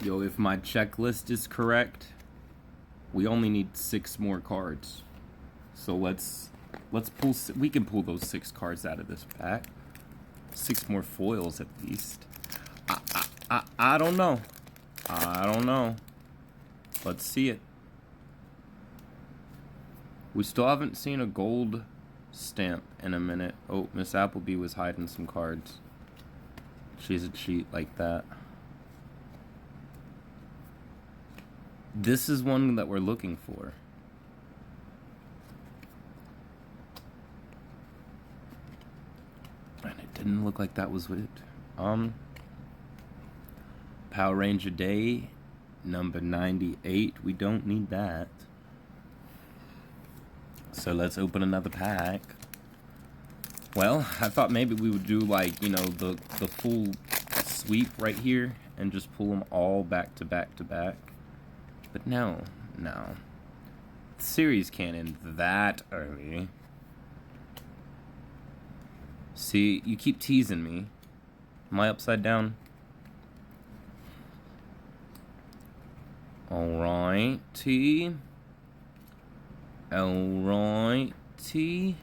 Yo, if my checklist is correct, we only need 6 more cards. So let's pull. We can pull those 6 cards out of this pack. 6 more foils at least. I don't know. I don't know. Let's see it. We still haven't seen a gold stamp in a minute. Oh, Miss Appleby was hiding some cards. She's a cheat like that. This is one that we're looking for. And it didn't look like that was it. Power Ranger Day, number 98. We don't need that. So let's open another pack. Well, I thought maybe we would do like, you know, the full sweep right here and just pull them all back to back to back. But no. The series can't end that early. See, you keep teasing me. Am I upside down? Alrighty. Alrighty.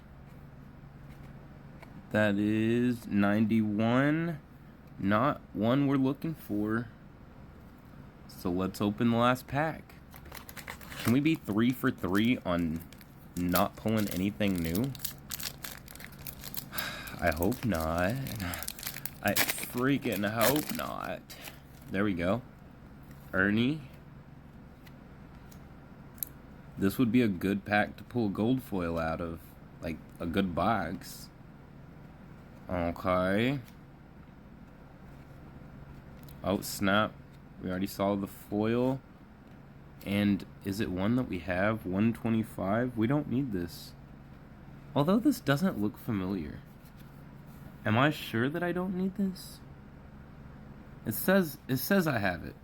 That is 91. Not one we're looking for. So let's open the last pack. Can we be 3 for 3 on not pulling anything new? I hope not. I freaking hope not. There we go. Ernie. This would be a good pack to pull gold foil out of. Like, a good box. Okay. Oh, snap. We already saw the foil. And is it one that we have? 125? We don't need this. Although this doesn't look familiar. Am I sure that I don't need this? It says I have it.